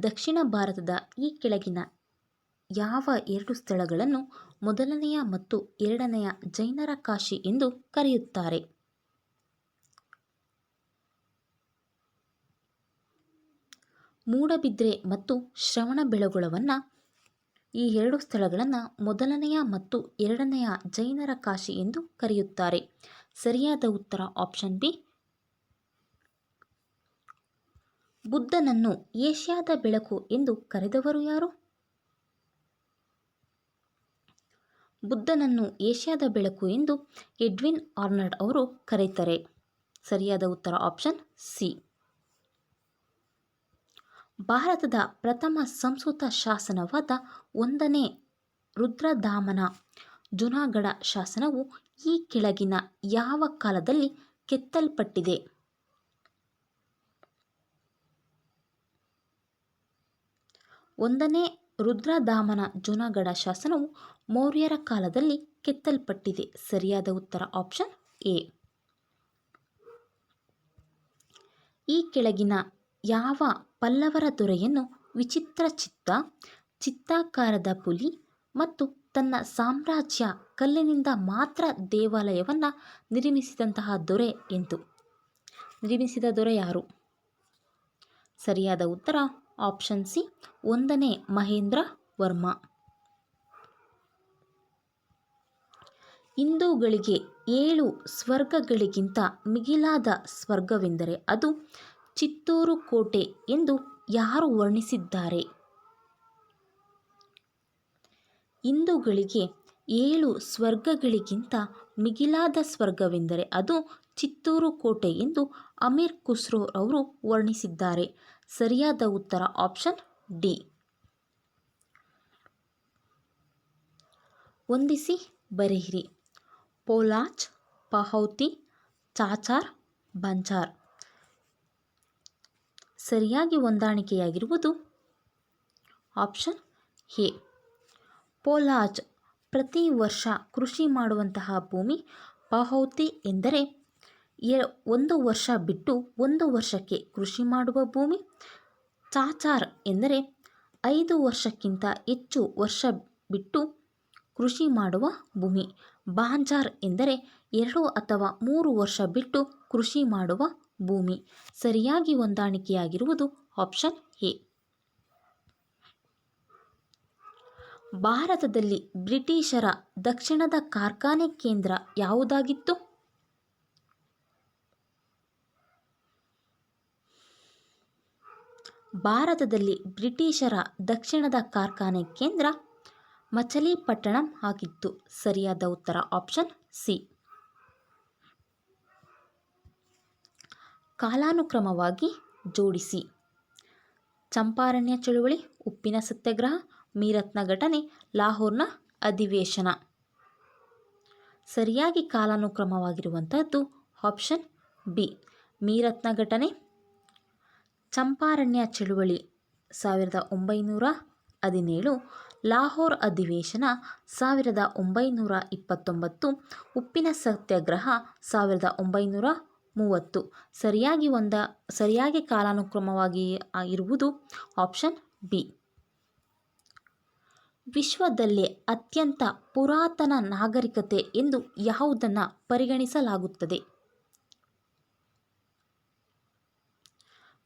ದಕ್ಷಿಣ ಭಾರತದ ಈ ಕೆಳಗಿನ ಯಾವ ಎರಡು ಸ್ಥಳಗಳನ್ನು ಮೊದಲನೆಯ ಮತ್ತು ಎರಡನೆಯ ಜೈನರ ಕಾಶಿ ಎಂದು ಕರೆಯುತ್ತಾರೆ? ಮೂಡಬಿದ್ರೆ ಮತ್ತು ಶ್ರವಣಬೆಳಗೊಳವನ್ನು ಈ ಎರಡು ಸ್ಥಳಗಳನ್ನು ಮೊದಲನೆಯ ಮತ್ತು ಎರಡನೆಯ ಜೈನರ ಕಾಶಿ ಎಂದು ಕರೆಯುತ್ತಾರೆ. ಸರಿಯಾದ ಉತ್ತರ ಆಪ್ಷನ್ ಬಿ. ಬುದ್ಧನನ್ನು ಏಷ್ಯಾದ ಬೆಳಕು ಎಂದು ಕರೆದವರು ಯಾರು? ಬುದ್ಧನನ್ನು ಏಷ್ಯಾದ ಬೆಳಕು ಎಂದು ಎಡ್ವಿನ್ ಆರ್ನಾಲ್ಡ್ ಅವರು ಕರೆಯುತ್ತಾರೆ. ಸರಿಯಾದ ಉತ್ತರ ಆಪ್ಷನ್ ಸಿ. ಭಾರತದ ಪ್ರಥಮ ಸಂಸ್ಕೃತ ಶಾಸನವಾದ 1ನೇ ರುದ್ರದಾಮನ ಜುನಾಗಢ ಶಾಸನವು ಈ ಕೆಳಗಿನ ಯಾವ ಕಾಲದಲ್ಲಿ ಕೆತ್ತಲ್ಪಟ್ಟಿದೆ? ಒಂದನೇ ರುದ್ರದಾಮನ ಜುನಾಗಢ ಶಾಸನವು ಮೌರ್ಯರ ಕಾಲದಲ್ಲಿ ಕೆತ್ತಲ್ಪಟ್ಟಿದೆ. ಸರಿಯಾದ ಉತ್ತರ ಆಪ್ಷನ್ ಎ. ಈ ಕೆಳಗಿನ ಯಾವ ಪಲ್ಲವರ ದೊರೆಯನ್ನು ವಿಚಿತ್ರಚಿತ್ತ, ಚಿತ್ತಾಕಾರದ ಪುಲಿ ಮತ್ತು ತನ್ನ ಸಾಮ್ರಾಜ್ಯ ಕಲ್ಲಿನಿಂದ ಮಾತ್ರ ದೇವಾಲಯವನ್ನು ನಿರ್ಮಿಸಿದಂತಹ ದೊರೆ ಎಂದು ನಿರ್ಮಿಸಿದ ದೊರೆ ಯಾರು? ಸರಿಯಾದ ಉತ್ತರ ಆಪ್ಷನ್ ಸಿ. 1ನೇ ಮಹೇಂದ್ರ ವರ್ಮ. ಹಿಂದೂಗಳಿಗೆ 7 ಸ್ವರ್ಗಗಳಿಗಿಂತ ಮಿಗಿಲಾದ ಸ್ವರ್ಗವೆಂದರೆ ಅದು ಚಿತ್ತೂರು ಕೋಟೆ ಎಂದು ಯಾರು ವರ್ಣಿಸಿದ್ದಾರೆ? ಹಿಂದೂಗಳಿಗೆ 7 ಸ್ವರ್ಗಗಳಿಗಿಂತ ಮಿಗಿಲಾದ ಸ್ವರ್ಗವೆಂದರೆ ಅದು ಚಿತ್ತೂರು ಕೋಟೆ ಎಂದು ಅಮೀರ್ ಖುಸ್ರೋ ಅವರು ವರ್ಣಿಸಿದ್ದಾರೆ. ಸರಿಯಾದ ಉತ್ತರ ಆಪ್ಷನ್ ಡಿ. ಹೊಂದಿಸಿ ಬರೆಯಿರಿ. ಪೋಲಾಚ್, ಪಹೌತಿ, ಚಾಚಾರ್, ಬಂಜಾರ್. ಸರಿಯಾಗಿ ಹೊಂದಾಣಿಕೆಯಾಗಿರುವುದು ಆಪ್ಷನ್ ಎ. ಪೋಲಾಜ್ ಪ್ರತಿ ವರ್ಷ ಕೃಷಿ ಮಾಡುವಂತಹ ಭೂಮಿ. ಪಹೌತಿ ಎಂದರೆ 1 ವರ್ಷ ಬಿಟ್ಟು 1 ವರ್ಷಕ್ಕೆ ಕೃಷಿ ಮಾಡುವ ಭೂಮಿ. ಚಾಚಾರ್ ಎಂದರೆ 5 ವರ್ಷಕ್ಕಿಂತ ಹೆಚ್ಚು ವರ್ಷ ಬಿಟ್ಟು ಕೃಷಿ ಮಾಡುವ ಭೂಮಿ. ಬಾಂಜಾರ್ ಎಂದರೆ 2 ಅಥವಾ 3 ವರ್ಷ ಬಿಟ್ಟು ಕೃಷಿ ಮಾಡುವ ಭೂಮಿ. ಸರಿಯಾಗಿ ಹೊಂದಾಣಿಕೆಯಾಗಿರುವುದು ಆಪ್ಷನ್ ಎ. ಭಾರತದಲ್ಲಿ ಬ್ರಿಟಿಷರ ದಕ್ಷಿಣದ ಕಾರ್ಖಾನೆ ಕೇಂದ್ರ ಯಾವುದಾಗಿತ್ತು? ಭಾರತದಲ್ಲಿ ಬ್ರಿಟಿಷರ ದಕ್ಷಿಣದ ಕಾರ್ಖಾನೆ ಕೇಂದ್ರ ಮಚಲಿಪಟ್ಟಣಂ ಆಗಿತ್ತು. ಸರಿಯಾದ ಉತ್ತರ ಆಪ್ಷನ್ ಸಿ. ಕಾಲಾನುಕ್ರಮವಾಗಿ ಜೋಡಿಸಿ. ಚಂಪಾರಣ್ಯ ಚಳುವಳಿ, ಉಪ್ಪಿನ ಸತ್ಯಾಗ್ರಹ, ಮೀರತ್ನ ಘಟನೆ, ಲಾಹೋರ್ನ ಅಧಿವೇಶನ. ಸರಿಯಾಗಿ ಕಾಲಾನುಕ್ರಮವಾಗಿರುವಂಥದ್ದು ಆಪ್ಷನ್ ಬಿ. ಮೀರತ್ನ ಘಟನೆ. ಚಂಪಾರಣ್ಯ ಚಳುವಳಿ 1917, ಲಾಹೋರ್ ಅಧಿವೇಶನ 1929, ಉಪ್ಪಿನ ಸತ್ಯಾಗ್ರಹ 1930. ಸರಿಯಾಗಿ ಕಾಲಾನುಕ್ರಮವಾಗಿ ಇರುವುದು ಆಪ್ಷನ್ ಬಿ. ವಿಶ್ವದಲ್ಲೇ ಅತ್ಯಂತ ಪುರಾತನ ನಾಗರಿಕತೆ ಎಂದು ಯಾವುದನ್ನು ಪರಿಗಣಿಸಲಾಗುತ್ತದೆ?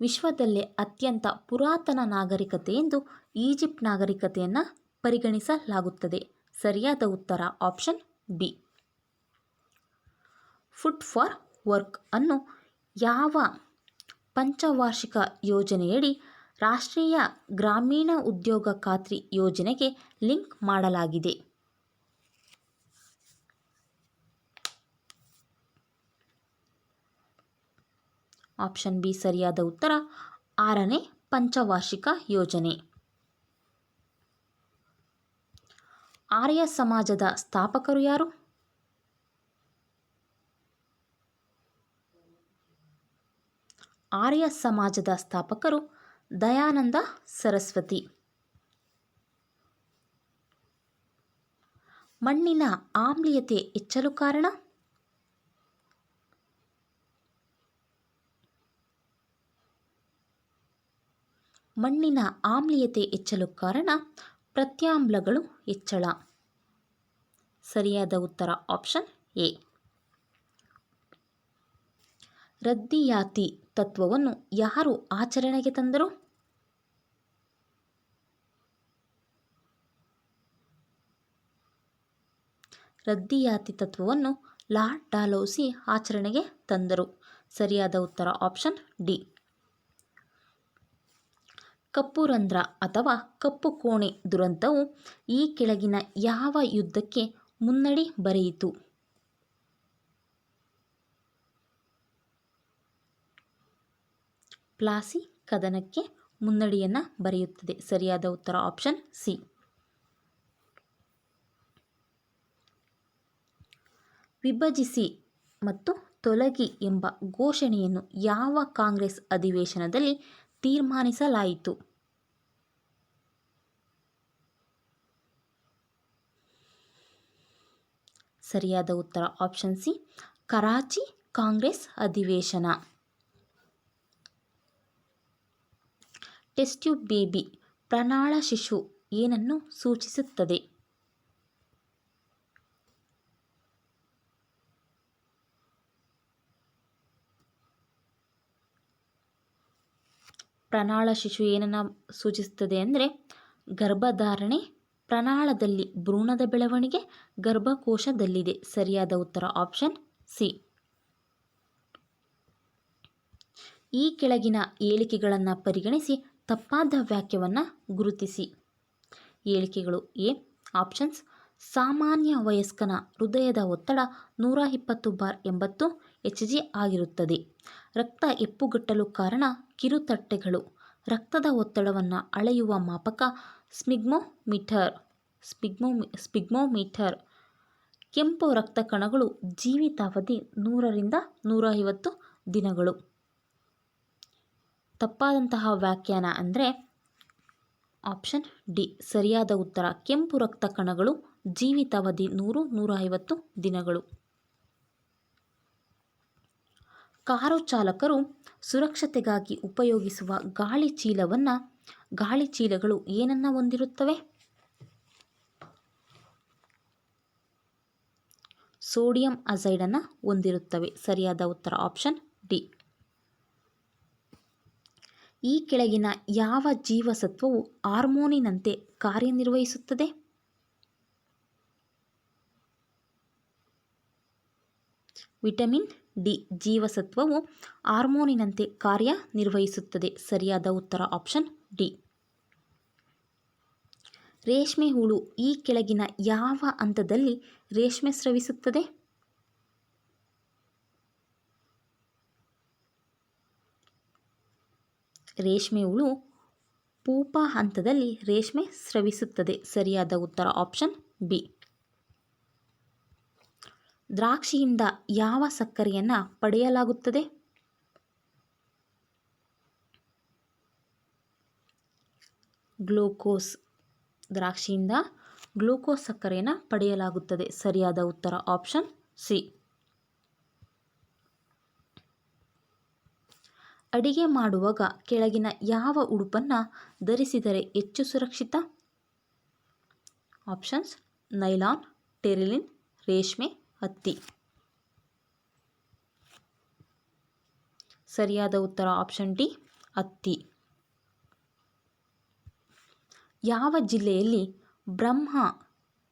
ವಿಶ್ವದಲ್ಲೇ ಅತ್ಯಂತ ಪುರಾತನ ನಾಗರಿಕತೆ ಎಂದು ಈಜಿಪ್ಟ್ ನಾಗರಿಕತೆಯನ್ನು ಪರಿಗಣಿಸಲಾಗುತ್ತದೆ. ಸರಿಯಾದ ಉತ್ತರ option B. Food for work ಅನ್ನು ಯಾವ ಪಂಚವಾರ್ಷಿಕ ಯೋಜನೆಯಡಿ ರಾಷ್ಟ್ರೀಯ ಗ್ರಾಮೀಣ ಉದ್ಯೋಗ ಖಾತ್ರಿ ಯೋಜನೆಗೆ ಲಿಂಕ್ ಮಾಡಲಾಗಿದೆ? ಆಪ್ಷನ್ ಬಿ ಸರಿಯಾದ ಉತ್ತರ. 6ನೇ ಪಂಚವಾರ್ಷಿಕ ಯೋಜನೆ. ಆರ್ಯ ಸಮಾಜದ ಸ್ಥಾಪಕರು ಯಾರು? ಆರ್ಯ ಸಮಾಜದ ಸ್ಥಾಪಕರು ದಯಾನಂದ ಸರಸ್ವತಿ. ಮಣ್ಣಿನ ಆಮ್ಲೀಯತೆ ಹೆಚ್ಚಲು ಕಾರಣ? ಮಣ್ಣಿನ ಆಮ್ಲೀಯತೆ ಹೆಚ್ಚಲು ಕಾರಣ ಪ್ರತ್ಯಾಮ್ಲಗಳು ಹೆಚ್ಚಳ. ಸರಿಯಾದ ಉತ್ತರ ಆಪ್ಷನ್ ಎ. ರದ್ದಿಯಾತಿ ತತ್ವವನ್ನು ಯಾರು ಆಚರಣೆಗೆ ತಂದರು? ರದ್ದಿಯಾತಿ ತತ್ವವನ್ನು ಲಾರ್ಡ್ ಡಾಲೌಸಿ ಆಚರಣೆಗೆ ತಂದರು. ಸರಿಯಾದ ಉತ್ತರ ಆಪ್ಷನ್ ಡಿ. ಕಪ್ಪು ರಂಧ್ರ ಅಥವಾ ಕಪ್ಪು ಕೋಣೆ ದುರಂತವು ಈ ಕೆಳಗಿನ ಯಾವ ಯುದ್ಧಕ್ಕೆ ಮುನ್ನಡಿ ಬರೆಯಿತು? ಪ್ಲಾಸಿ ಕದನಕ್ಕೆ ಮುನ್ನಡಿಯನ್ನು ಬರೆಯುತ್ತದೆ. ಸರಿಯಾದ ಉತ್ತರ ಆಪ್ಷನ್ ಸಿ. ವಿಭಜಿಸಿ ಮತ್ತು ತೊಲಗಿ ಎಂಬ ಘೋಷಣೆಯನ್ನು ಯಾವ ಕಾಂಗ್ರೆಸ್ ಅಧಿವೇಶನದಲ್ಲಿ ತೀರ್ಮಾನಿಸಲಾಯಿತು? ಸರಿಯಾದ ಉತ್ತರ ಆಪ್ಷನ್ ಸಿ. ಕರಾಚಿ ಕಾಂಗ್ರೆಸ್ ಅಧಿವೇಶನ. ಟೆಸ್ಟ್ ಟ್ಯೂಬ್ ಬೇಬಿ ಪ್ರಣಾಳ ಶಿಶು ಏನನ್ನು ಸೂಚಿಸುತ್ತದೆ? ಪ್ರಣಾಳ ಶಿಶು ಏನನ್ನು ಸೂಚಿಸುತ್ತದೆ ಅಂದರೆ ಗರ್ಭಧಾರಣೆ, ಪ್ರಣಾಳದಲ್ಲಿ ಭ್ರೂಣದ ಬೆಳವಣಿಗೆ, ಗರ್ಭಕೋಶದಲ್ಲಿದೆ. ಸರಿಯಾದ ಉತ್ತರ ಆಪ್ಷನ್ ಸಿ. ಈ ಕೆಳಗಿನ ಹೇಳಿಕೆಗಳನ್ನು ಪರಿಗಣಿಸಿ ತಪ್ಪಾದ ವಾಕ್ಯವನ್ನು ಗುರುತಿಸಿ. ಹೇಳಿಕೆಗಳು: ಎ ಆಪ್ಷನ್ಸ್: ಸಾಮಾನ್ಯ ವಯಸ್ಕನ ಹೃದಯದ ಒತ್ತಡ 120/80 Hg ಆಗಿರುತ್ತದೆ. ರಕ್ತ ಹೆಪ್ಪುಗಟ್ಟಲು ಕಾರಣ ಕಿರುತಟ್ಟೆಗಳು. ರಕ್ತದ ಒತ್ತಡವನ್ನು ಅಳೆಯುವ ಮಾಪಕ ಸ್ಪಿಗ್ಮೋಮೀಟರ್. ಕೆಂಪು ರಕ್ತ ಕಣಗಳು ಜೀವಿತಾವಧಿ 100-150 ದಿನಗಳು. ತಪ್ಪಾದಂತಹ ವ್ಯಾಖ್ಯಾನ ಅಂದರೆ ಆಪ್ಷನ್ ಡಿ. ಸರಿಯಾದ ಉತ್ತರ ಕೆಂಪು ರಕ್ತ ಕಣಗಳು ಜೀವಿತಾವಧಿ 100-150 ದಿನಗಳು. ಕಾರು ಚಾಲಕರು ಸುರಕ್ಷತೆಗಾಗಿ ಉಪಯೋಗಿಸುವ ಗಾಳಿ ಚೀಲಗಳು ಏನನ್ನು ಹೊಂದಿರುತ್ತವೆ? ಸೋಡಿಯಂ ಅಸೈಡನ್ನು ಹೊಂದಿರುತ್ತವೆ. ಸರಿಯಾದ ಉತ್ತರ ಆಪ್ಷನ್ ಡಿ. ಈ ಕೆಳಗಿನ ಯಾವ ಜೀವಸತ್ವವು ಹಾರ್ಮೋನಿನಂತೆ ಕಾರ್ಯನಿರ್ವಹಿಸುತ್ತದೆ? ವಿಟಮಿನ್ ಡಿ ಜೀವಸತ್ವವು ಹಾರ್ಮೋನಿನಂತೆ ಕಾರ್ಯನಿರ್ವಹಿಸುತ್ತದೆ. ಸರಿಯಾದ ಉತ್ತರ ಆಪ್ಷನ್ ಡಿ. ರೇಷ್ಮೆ ಹುಳು ಈ ಕೆಳಗಿನ ಯಾವ ಹಂತದಲ್ಲಿ ರೇಷ್ಮೆ ಸ್ರವಿಸುತ್ತದೆ? ರೇಷ್ಮೆ ಹುಳು ಪೂಪಾ ಹಂತದಲ್ಲಿ ರೇಷ್ಮೆ ಸ್ರವಿಸುತ್ತದೆ. ಸರಿಯಾದ ಉತ್ತರ ಆಪ್ಷನ್ ಬಿ. ದ್ರಾಕ್ಷಿಯಿಂದ ಯಾವ ಸಕ್ಕರೆಯನ್ನು ಪಡೆಯಲಾಗುತ್ತದೆ? ಗ್ಲೂಕೋಸ್. ದ್ರಾಕ್ಷಿಯಿಂದ ಗ್ಲೂಕೋಸ್ ಸಕ್ಕರೆಯನ್ನು ಪಡೆಯಲಾಗುತ್ತದೆ. ಸರಿಯಾದ ಉತ್ತರ ಆಪ್ಷನ್ ಸಿ. ಅಡಿಗೆ ಮಾಡುವಾಗ ಕೆಳಗಿನ ಯಾವ ಉಡುಪನ್ನು ಧರಿಸಿದರೆ ಹೆಚ್ಚು ಸುರಕ್ಷಿತ? ಆಪ್ಷನ್ಸ್: ನೈಲಾನ್, ಟೆರಿಲಿನ್, ರೇಷ್ಮೆ, ಹತ್ತಿ. ಸರಿಯಾದ ಉತ್ತರ ಆಪ್ಷನ್ ಡಿ ಹತ್ತಿ. ಯಾವ ಜಿಲ್ಲೆಯಲ್ಲಿ ಬ್ರಹ್ಮ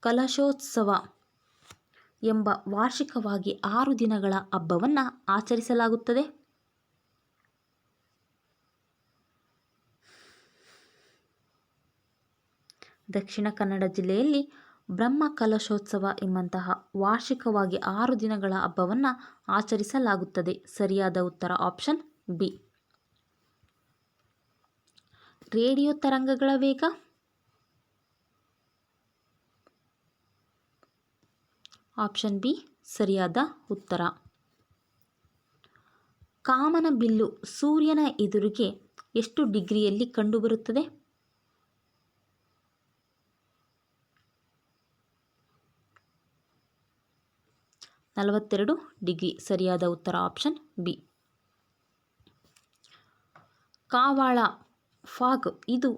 ಕಲಶೋತ್ಸವ ಎಂಬ ವಾರ್ಷಿಕವಾಗಿ 6 ದಿನಗಳ ಹಬ್ಬವನ್ನು ಆಚರಿಸಲಾಗುತ್ತದೆ? ದಕ್ಷಿಣ ಕನ್ನಡ ಜಿಲ್ಲೆಯಲ್ಲಿ ಬ್ರಹ್ಮ ಕಲಶೋತ್ಸವ ಎಂಬಂತಹ ವಾರ್ಷಿಕವಾಗಿ 6 ದಿನಗಳ ಹಬ್ಬವನ್ನು ಆಚರಿಸಲಾಗುತ್ತದೆ. ಸರಿಯಾದ ಉತ್ತರ ಆಪ್ಷನ್ ಬಿ. ರೇಡಿಯೋ ತರಂಗಗಳ ವೇಗ? ಆಪ್ಷನ್ ಬಿ ಸರಿಯಾದ ಉತ್ತರ. ಕಾಮನಬಿಲ್ಲು ಸೂರ್ಯನ ಎದುರಿಗೆ ಎಷ್ಟು ಡಿಗ್ರಿಯಲ್ಲಿ ಕಂಡುಬರುತ್ತದೆ? 42 ಡಿಗ್ರಿ. ಸರಿಯಾದ ಉತ್ತರ ಆಪ್ಷನ್ ಬಿ. ಕಾವಾಳ ಫಾಗ್ ಇದು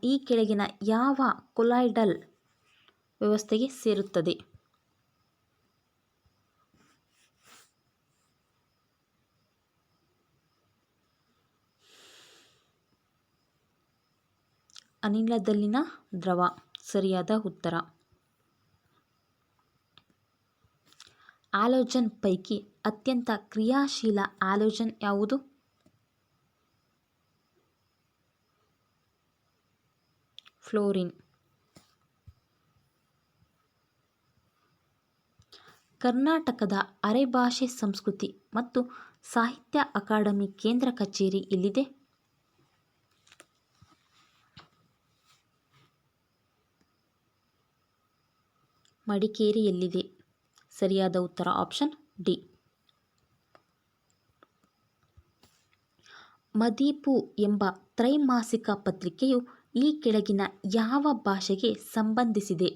ಈ ಕೆಳಗಿನ ಯಾವ ಕೊಲಾಯ್ಡಲ್ ವ್ಯವಸ್ಥೆಗೆ ಸೇರುತ್ತದೆ? ಅನಿಲದಲ್ಲಿನ ದ್ರವ. ಸರಿಯಾದ ಉತ್ತರ. ಹ್ಯಾಲೋಜನ್ ಪೈಕಿ ಅತ್ಯಂತ ಕ್ರಿಯಾಶೀಲ ಹ್ಯಾಲೋಜನ್ ಯಾವುದು? ಫ್ಲೋರಿನ್. ಕರ್ನಾಟಕದ ಅರೆಭಾಷೆ ಸಂಸ್ಕೃತಿ ಮತ್ತು ಸಾಹಿತ್ಯ ಅಕಾಡೆಮಿ ಕೇಂದ್ರ ಕಚೇರಿ ಎಲ್ಲಿದೆ? ಮಡಿಕೇರಿಯಲ್ಲಿದೆ. ಸರಿಯಾದ ಉತ್ತರ ಆಪ್ಷನ್ ಡಿ. ಮದೀಪು ಎಂಬ ತ್ರೈಮಾಸಿಕ ಪತ್ರಿಕೆಯು ಈ ಕೆಳಗಿನ ಯಾವ ಭಾಷೆಗೆ ಸಂಬಂಧಿಸಿದೆ?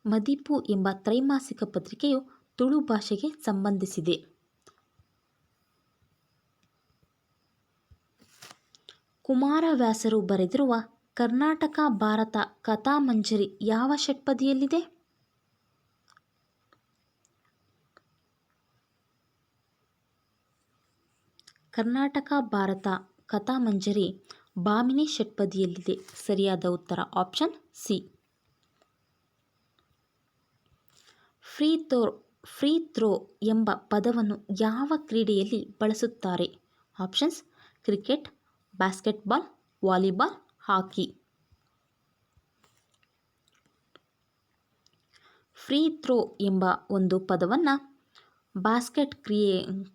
ಮದೀಪು ಎಂಬ ತ್ರೈಮಾಸಿಕ ಪತ್ರಿಕೆಯು ತುಳು ಭಾಷೆಗೆ ಸಂಬಂಧಿಸಿದೆ. ಕುಮಾರವ್ಯಾಸರು ಬರೆದಿರುವ ಕರ್ನಾಟಕ ಭಾರತ ಕಥಾಮಂಜರಿ ಯಾವ ಷಟ್ಪದಿಯಲ್ಲಿದೆ? ಕರ್ನಾಟಕ ಭಾರತ ಕಥಾಮಂಜರಿ ಭಾಮಿನಿ ಷಟ್ಪದಿಯಲ್ಲಿದೆ. ಸರಿಯಾದ ಉತ್ತರ ಆಪ್ಷನ್ ಸಿ. ಫ್ರೀ ಥ್ರೋ ಎಂಬ ಪದವನ್ನು ಯಾವ ಕ್ರೀಡೆಯಲ್ಲಿ ಬಳಸುತ್ತಾರೆ? ಆಪ್ಷನ್ಸ್: ಕ್ರಿಕೆಟ್, ಬಾಸ್ಕೆಟ್ಬಾಲ್, ವಾಲಿಬಾಲ್, ಹಾಕಿ. ಫ್ರೀ ಥ್ರೋ ಎಂಬ ಒಂದು ಪದವನ್ನು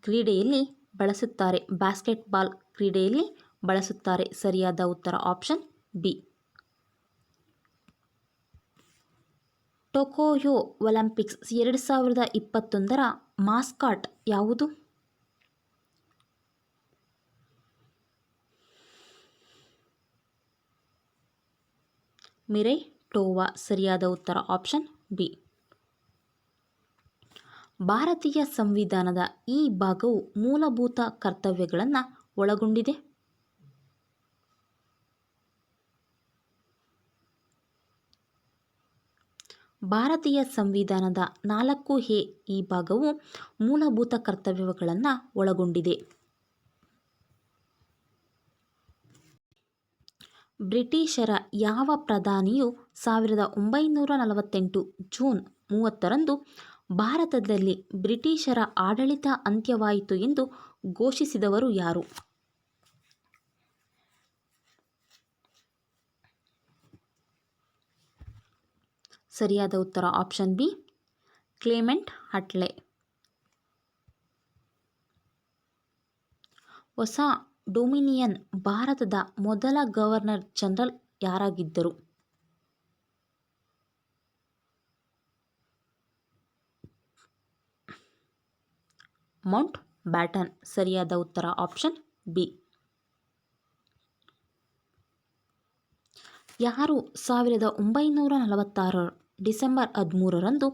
ಕ್ರೀಡೆಯಲ್ಲಿ ಬಳಸುತ್ತಾರೆ. ಬಾಸ್ಕೆಟ್ಬಾಲ್ ಕ್ರೀಡೆಯಲ್ಲಿ ಬಳಸುತ್ತಾರೆ. ಸರಿಯಾದ ಉತ್ತರ ಆಪ್ಷನ್ ಬಿ. ಟೋಕಿಯೋ ಒಲಿಂಪಿಕ್ಸ್ 2021ರ ಮಾಸ್ಕಾಟ್ ಯಾವುದು? ಮಿರೈ ಟೋವಾ. ಸರಿಯಾದ ಉತ್ತರ ಆಪ್ಷನ್ ಬಿ. ಭಾರತೀಯ ಸಂವಿಧಾನದ ಈ ಭಾಗವು ಮೂಲಭೂತ ಕರ್ತವ್ಯಗಳನ್ನು ಒಳಗೊಂಡಿದೆ. ಭಾರತೀಯ ಸಂವಿಧಾನದ 4A ಈ ಭಾಗವು ಮೂಲಭೂತ ಕರ್ತವ್ಯಗಳನ್ನು ಒಳಗೊಂಡಿದೆ. ಬ್ರಿಟಿಷರ ಯಾವ ಪ್ರಧಾನಿಯು 1948 ಜೂನ್ 30ರಂದು ಭಾರತದಲ್ಲಿ ಬ್ರಿಟಿಷರ ಆಡಳಿತ ಅಂತ್ಯವಾಯಿತು ಎಂದು ಘೋಷಿಸಿದವರು ಯಾರು? ಸರಿಯಾದ ಉತ್ತರ ಆಪ್ಷನ್ ಬಿ. ಕ್ಲೆಮೆಂಟ್ ಅಟ್ಲೆ. ಹೊಸ ಡೊಮಿನಿಯನ್ ಭಾರತದ ಮೊದಲ ಗವರ್ನರ್ ಜನರಲ್ ಯಾರಾಗಿದ್ದರು? Mountbatten. ಸರಿಯಾದ ಉತ್ತರ ಆಪ್ಷನ್ ಬಿ. ಯಾರು 1946 ಡಿಸೆಂಬರ್ 13ರಂದು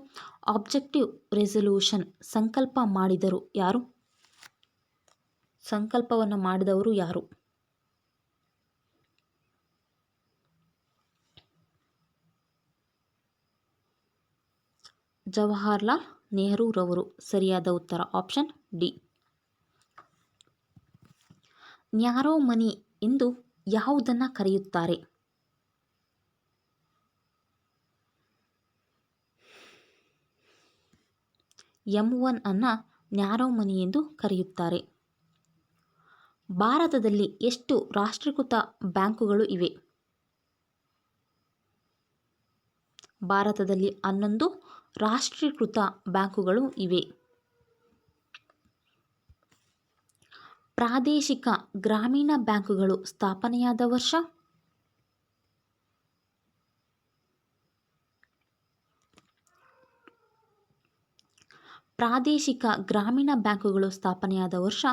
ಆಬ್ಜೆಕ್ಟಿವ್ ರೆಸಲ್ಯೂಷನ್ ಸಂಕಲ್ಪ ಮಾಡಿದರು? ಯಾರು? ಸಂಕಲ್ಪವನ್ನು ಮಾಡಿದವರು ಯಾರು? ಜವಾಹರ್ಲಾಲ್ ನೆಹರೂರವರು. ಸರಿಯಾದ ಉತ್ತರ ಆಪ್ಷನ್ ಡಿ. ನ್ಯಾರೋ ಮನಿ ಎಂದು ಯಾವುದನ್ನು ಕರೆಯುತ್ತಾರೆ? M1 ಅನ್ನು ನ್ಯಾರೋ ಮನಿ ಎಂದು ಕರೆಯುತ್ತಾರೆ. ಭಾರತದಲ್ಲಿ ಎಷ್ಟು ರಾಷ್ಟ್ರೀಕೃತ ಬ್ಯಾಂಕುಗಳು ಇವೆ? ಭಾರತದಲ್ಲಿ 11 ರಾಷ್ಟ್ರೀಕೃತ ಬ್ಯಾಂಕುಗಳು ಇವೆ. ಪ್ರಾದೇಶಿಕ ಗ್ರಾಮೀಣ ಬ್ಯಾಂಕುಗಳು ಸ್ಥಾಪನೆಯಾದ ವರ್ಷ? ಪ್ರಾದೇಶಿಕ ಗ್ರಾಮೀಣ ಬ್ಯಾಂಕುಗಳು ಸ್ಥಾಪನೆಯಾದ ವರ್ಷ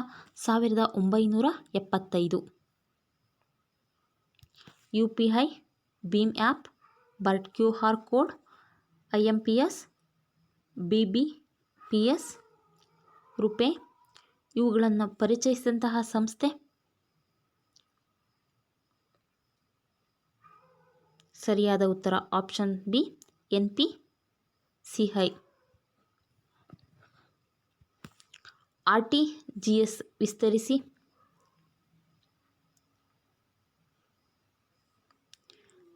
1975. UPI, ಭೀಮ್ ಆ್ಯಪ್, ಬರ್ಡ್ QR code, IMPS, BBPS, RuPay ಇವುಗಳನ್ನು ಪರಿಚಯಿಸಿದಂತಹ ಸಂಸ್ಥೆ? ಸರಿಯಾದ ಉತ್ತರ ಆಪ್ಷನ್ ಬಿ NPCI. RTGS ವಿಸ್ತರಿಸಿ.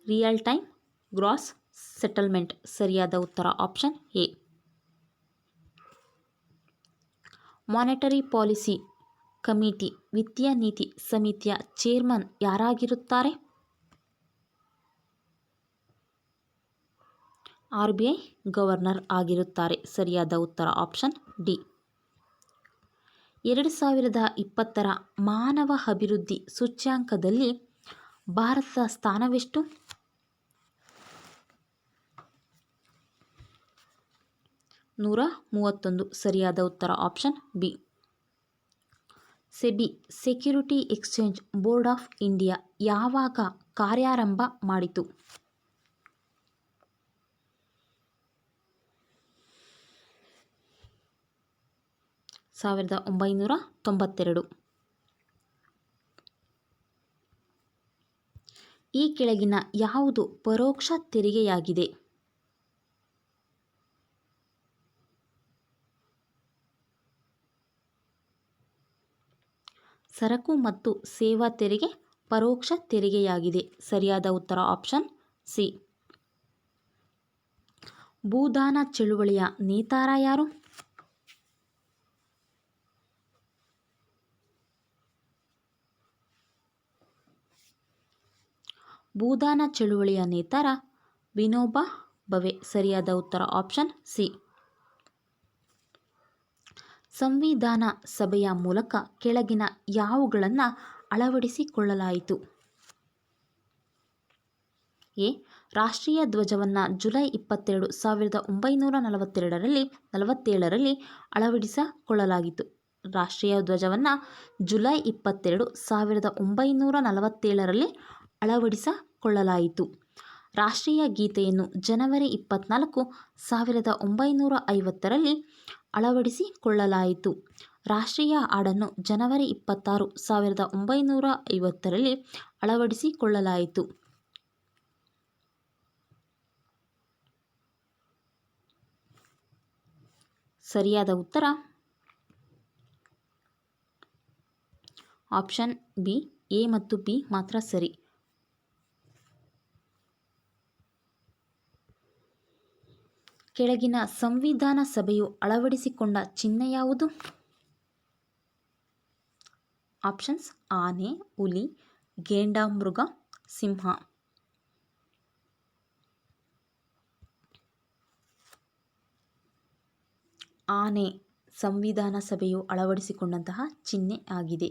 Real time gross settlement. ಸರಿಯಾದ ಉತ್ತರ option A. Monetary policy committee ವಿತ್ತೀಯ ನೀತಿ ಸಮಿತಿಯ ಚೇರ್ಮನ್ ಯಾರಾಗಿರುತ್ತಾರೆ? RBI ಗವರ್ನರ್ ಆಗಿರುತ್ತಾರೆ. ಸರಿಯಾದ ಉತ್ತರ ಆಪ್ಷನ್ ಡಿ. 2020ರ ಮಾನವ ಅಭಿವೃದ್ಧಿ ಸೂಚ್ಯಂಕದಲ್ಲಿ ಭಾರತದ ಸ್ಥಾನವೆಷ್ಟು? 131. ಸರಿಯಾದ ಉತ್ತರ option B. SEBI security exchange board of India ಯಾವಾಗ ಕಾರ್ಯಾರಂಭ ಮಾಡಿತು? 1992. ಈ ಕೆಳಗಿನ ಯಾವುದು ಪರೋಕ್ಷ ತೆರಿಗೆಯಾಗಿದೆ? ಸರಕು ಮತ್ತು ಸೇವಾ ತೆರಿಗೆ ಪರೋಕ್ಷ ತೆರಿಗೆಯಾಗಿದೆ. ಸರಿಯಾದ ಉತ್ತರ ಆಪ್ಷನ್ ಸಿ. ಭೂದಾನ ಚಳುವಳಿಯ ನೇತಾರ ಯಾರು? ಭೂದಾನ ಚಳುವಳಿಯ ನೇತಾರ ವಿನೋಬಾ ಭಾವೆ. ಸರಿಯಾದ ಉತ್ತರ ಆಪ್ಷನ್ ಸಿ. ಸಂವಿಧಾನ ಸಭೆಯ ಮೂಲಕ ಕೆಳಗಿನ ಯಾವುಗಳನ್ನು ಅಳವಡಿಸಿಕೊಳ್ಳಲಾಯಿತು? ಎ. ರಾಷ್ಟ್ರೀಯ ಧ್ವಜವನ್ನು ಜುಲೈ 22, 1947ರಲ್ಲಿ ಅಳವಡಿಸಿಕೊಳ್ಳಲಾಗಿತ್ತು. ರಾಷ್ಟ್ರೀಯ ಧ್ವಜವನ್ನು ಜುಲೈ 22, 1947ರಲ್ಲಿ ಅಳವಡಿಸಿಕೊಳ್ಳಲಾಯಿತು. ರಾಷ್ಟ್ರೀಯ ಗೀತೆಯನ್ನು ಜನವರಿ 24, 1950ರಲ್ಲಿ ಅಳವಡಿಸಿಕೊಳ್ಳಲಾಯಿತು. ರಾಷ್ಟ್ರೀಯ ಹಾಡನ್ನು ಜನವರಿ 26, 1950ರಲ್ಲಿ ಅಳವಡಿಸಿಕೊಳ್ಳಲಾಯಿತು. ಸರಿಯಾದ ಉತ್ತರ ಆಪ್ಷನ್ ಬಿ. ಎ ಮತ್ತು ಬಿ ಮಾತ್ರ ಸರಿ. ಕೆಳಗಿನ ಸಂವಿಧಾನ ಸಭೆಯು ಅಳವಡಿಸಿಕೊಂಡ ಚಿಹ್ನೆ ಯಾವುದು? ಆಪ್ಷನ್ಸ್ ಆನೆ, ಹುಲಿ, ಘೇಂಡಾಮೃಗ, ಸಿಂಹ. ಆನೆ ಸಂವಿಧಾನ ಸಭೆಯು ಅಳವಡಿಸಿಕೊಂಡಂತಹ ಚಿಹ್ನೆ ಆಗಿದೆ.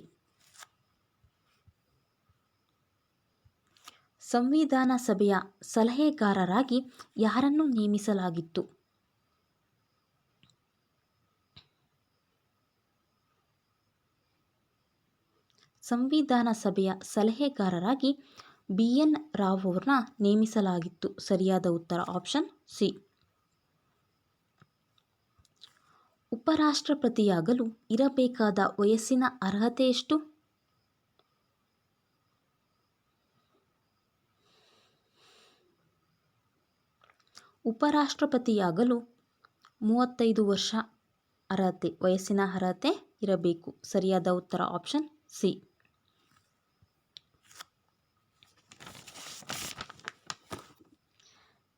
ಸಂವಿಧಾನ ಸಭೆಯ ಸಲಹೆಗಾರರಾಗಿ ಯಾರನ್ನು ನೇಮಿಸಲಾಗಿತ್ತು? ಸಂವಿಧಾನ ಸಭೆಯ ಸಲಹೆಗಾರರಾಗಿ BN ರಾವ್ ಅವರನ್ನ ನೇಮಿಸಲಾಗಿತ್ತು. ಸರಿಯಾದ ಉತ್ತರ ಆಪ್ಷನ್ ಸಿ. ಉಪರಾಷ್ಟ್ರಪತಿಯಾಗಲು ಇರಬೇಕಾದ ವಯಸ್ಸಿನ ಅರ್ಹತೆ ಎಷ್ಟು? ಉಪರಾಷ್ಟ್ರಪತಿಯಾಗಲು 35 ವರ್ಷ ವಯಸ್ಸಿನ ಅರ್ಹತೆ ಇರಬೇಕು. ಸರಿಯಾದ ಉತ್ತರ ಆಪ್ಷನ್ ಸಿ.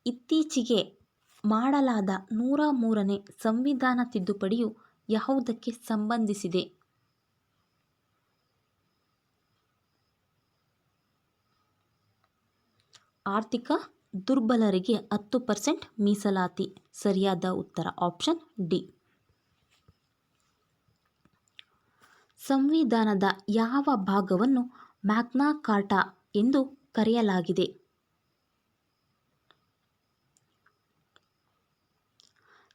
ಇತ್ತೀಚೆಗೆ ಮಾಡಲಾದ 103ನೇ ಸಂವಿಧಾನ ತಿದ್ದುಪಡಿಯು ಯಾವುದಕ್ಕೆ ಸಂಬಂಧಿಸಿದೆ? ಆರ್ಥಿಕ ದುರ್ಬಲರಿಗೆ 10% ಮೀಸಲಾತಿ. ಸರಿಯಾದ ಉತ್ತರ ಆಪ್ಷನ್ ಡಿ. ಸಂವಿಧಾನದ ಯಾವ ಭಾಗವನ್ನು ಮ್ಯಾಗ್ನಾ ಕಾರ್ಟಾ ಎಂದು ಕರೆಯಲಾಗಿದೆ?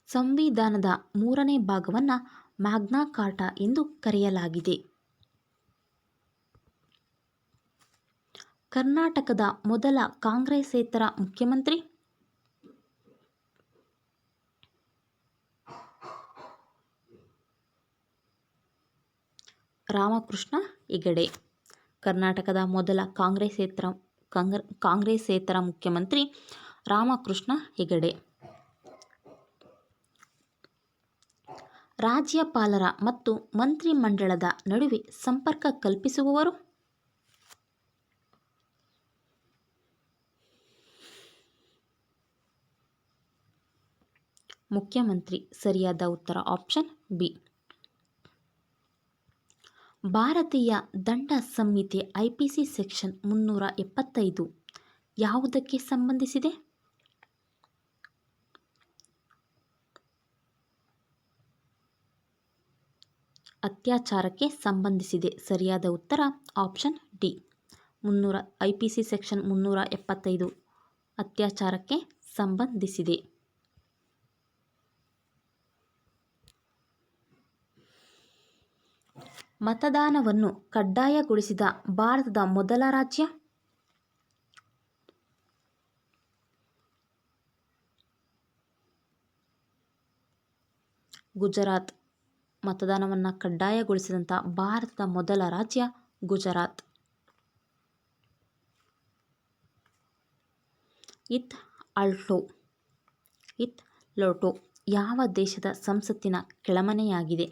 ಸಂವಿಧಾನದ 3ನೇ ಭಾಗವನ್ನು ಮ್ಯಾಗ್ನಾ ಕಾರ್ಟಾ ಎಂದು ಕರೆಯಲಾಗಿದೆ. ಕರ್ನಾಟಕದ ಮೊದಲ ಕಾಂಗ್ರೆಸ್ಸೇತರ ಮುಖ್ಯಮಂತ್ರಿ? ರಾಮಕೃಷ್ಣ ಹೆಗಡೆ. ಕರ್ನಾಟಕದ ಮೊದಲ ಕಾಂಗ್ರೆಸ್ಸೇತರ ಮುಖ್ಯಮಂತ್ರಿ ರಾಮಕೃಷ್ಣ ಹೆಗಡೆ. ರಾಜ್ಯಪಾಲರ ಮತ್ತು ಮಂತ್ರಿಮಂಡಲದ ನಡುವೆ ಸಂಪರ್ಕ ಕಲ್ಪಿಸುವವರು? ಮುಖ್ಯಮಂತ್ರಿ. ಸರಿಯಾದ ಉತ್ತರ ಆಪ್ಷನ್ ಬಿ. ಭಾರತೀಯ ದಂಡ ಸಂಹಿತೆ ಐಪಿಸಿ ಸೆಕ್ಷನ್ 375 ಯಾವುದಕ್ಕೆ ಸಂಬಂಧಿಸಿದೆ? ಅತ್ಯಾಚಾರಕ್ಕೆ ಸಂಬಂಧಿಸಿದೆ. ಸರಿಯಾದ ಉತ್ತರ ಆಪ್ಷನ್ ಡಿ. ಐಪಿಸಿ ಸೆಕ್ಷನ್ 375 ಅತ್ಯಾಚಾರಕ್ಕೆ ಸಂಬಂಧಿಸಿದೆ. ಮತದಾನವನ್ನು ಕಡ್ಡಾಯಗೊಳಿಸಿದ ಭಾರತದ ಮೊದಲ ರಾಜ್ಯ? ಗುಜರಾತ್. ಮತದಾನವನ್ನು ಕಡ್ಡಾಯಗೊಳಿಸಿದಂಥ ಭಾರತದ ಮೊದಲ ರಾಜ್ಯ ಗುಜರಾತ್. ಲೋಟೋ ಯಾವ ದೇಶದ ಸಂಸತ್ತಿನ ಕೆಳಮನೆಯಾಗಿದೆ?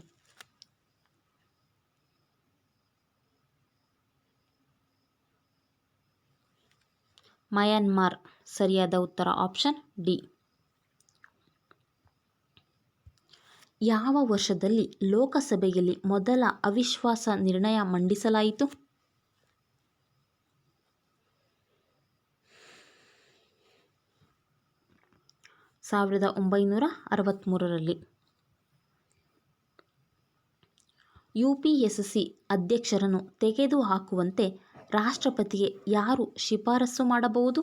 ಮಯನ್ಮಾರ್. ಸರಿಯಾದ ಉತ್ತರ ಆಪ್ಷನ್ ಡಿ. ಯಾವ ವರ್ಷದಲ್ಲಿ ಲೋಕಸಭೆಯಲ್ಲಿ ಮೊದಲ ಅವಿಶ್ವಾಸ ನಿರ್ಣಯ ಮಂಡಿಸಲಾಯಿತು? 1963ರಲ್ಲಿ. ಯುಪಿಎಸ್ಸಿ ಅಧ್ಯಕ್ಷರನ್ನು ತೆಗೆದುಹಾಕುವಂತೆ ರಾಷ್ಟ್ರಪತಿಗೆ ಯಾರು ಶಿಫಾರಸು ಮಾಡಬಹುದು?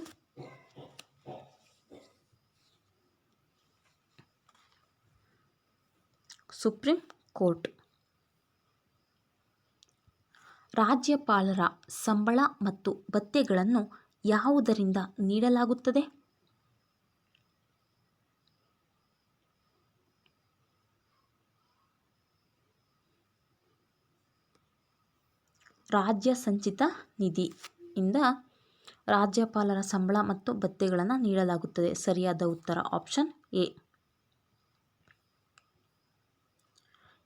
Supreme court. ರಾಜ್ಯಪಾಲರ ಸಂಬಳ ಮತ್ತು ಭತ್ಯೆಗಳನ್ನು ಯಾವುದರಿಂದ ನೀಡಲಾಗುತ್ತದೆ? ರಾಜ್ಯ ಸಂಚಿತ ನಿಧಿಯಿಂದ ರಾಜ್ಯಪಾಲರ ಸಂಬಳ ಮತ್ತು ಭತ್ಯೆಗಳನ್ನು ನೀಡಲಾಗುತ್ತದೆ. ಸರಿಯಾದ ಉತ್ತರ ಆಪ್ಷನ್ ಎ.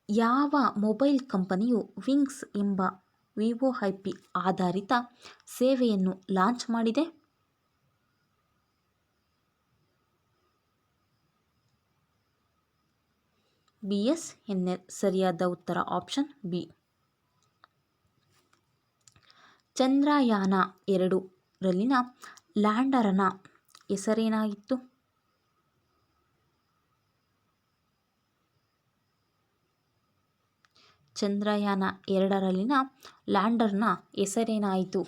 ಯಾವ ಮೊಬೈಲ್ ಕಂಪನಿಯು ವಿಂಗ್ಸ್ ಎಂಬ ವಿವೋಐಪಿ ಆಧಾರಿತ ಸೇವೆಯನ್ನು ಲಾಂಚ್ ಮಾಡಿದೆ? BSNL. ಸರಿಯಾದ ಉತ್ತರ ಆಪ್ಷನ್ ಬಿ. ಚಂದ್ರಯಾನ 2 ರಲ್ಲಿನ ಲ್ಯಾಂಡರನ ಹೆಸರೇನಾಗಿತ್ತು? ಚಂದ್ರಯಾನ 2 ರಲ್ಲಿನ ಲ್ಯಾಂಡರ್ನ ಹೆಸರೇನಾಯಿತು?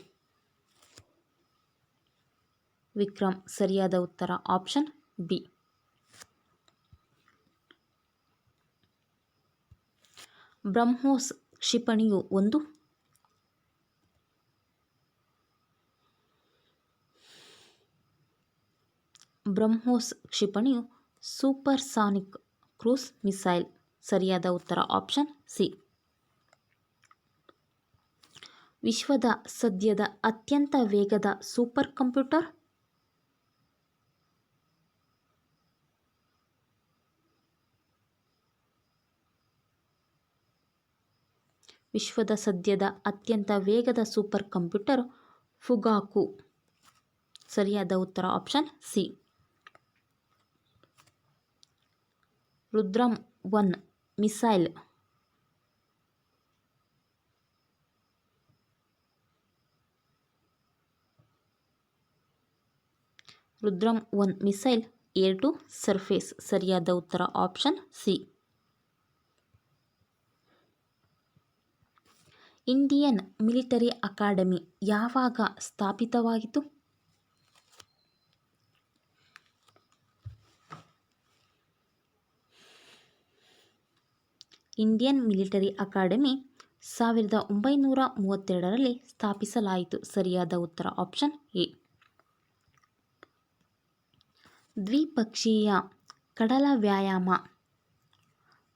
ವಿಕ್ರಮ್. ಸರಿಯಾದ ಉತ್ತರ ಆಪ್ಷನ್ ಬಿ. ಬ್ರಹ್ಮೋಸ್ ಕ್ಷಿಪಣಿಯು ಒಂದು ಸೂಪರ್ಸಾನಿಕ್ ಕ್ರೂಸ್ ಮಿಸೈಲ್. ಸರಿಯಾದ ಉತ್ತರ ಆಪ್ಷನ್ ಸಿ. ವಿಶ್ವದ ಸದ್ಯದ ಅತ್ಯಂತ ವೇಗದ ಸೂಪರ್ ಕಂಪ್ಯೂಟರ್? ವಿಶ್ವದ ಸದ್ಯದ ಅತ್ಯಂತ ವೇಗದ ಸೂಪರ್ ಕಂಪ್ಯೂಟರ್ ಫುಗಾಕು. ಸರಿಯಾದ ಉತ್ತರ option C. Rudram one missile air to surface. ಸರಿಯಾದ ಉತ್ತರ option C. Indian military academy ಯಾವಾಗ ಸ್ಥಾಪಿತವಾಯಿತು? ಇಂಡಿಯನ್ ಮಿಲಿಟರಿ ಅಕಾಡೆಮಿ 1932ರಲ್ಲಿ ಸ್ಥಾಪಿಸಲಾಯಿತು. ಸರಿಯಾದ ಉತ್ತರ ಆಪ್ಷನ್ ಎ. ದ್ವಿಪಕ್ಷೀಯ ಕಡಲ ವ್ಯಾಯಾಮ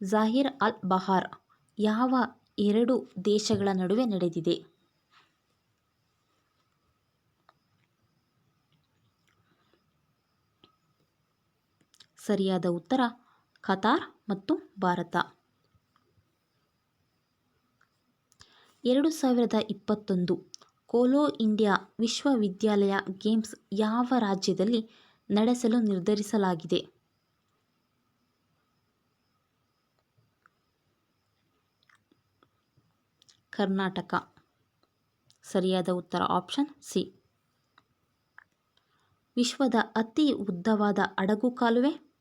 ಜಾಹಿರ್ ಅಲ್ ಬಹಾರ್ ಯಾವ ಎರಡು ದೇಶಗಳ ನಡುವೆ ನಡೆದಿದೆ? ಸರಿಯಾದ ಉತ್ತರ ಕತಾರ್ ಮತ್ತು ಭಾರತ. 2021 ಖೇಲೋ ಇಂಡಿಯಾ ವಿಶ್ವವಿದ್ಯಾಲಯ ಗೇಮ್ಸ್ ಯಾವ ರಾಜ್ಯದಲ್ಲಿ ನಡೆಸಲು ನಿರ್ಧರಿಸಲಾಗಿದೆ? ಕರ್ನಾಟಕ. ಸರಿಯಾದ ಉತ್ತರ ಆಪ್ಷನ್ ಸಿ. ವಿಶ್ವದ ಅತಿ ಉದ್ದವಾದ ಹಡಗು ಕಾಲುವೆ?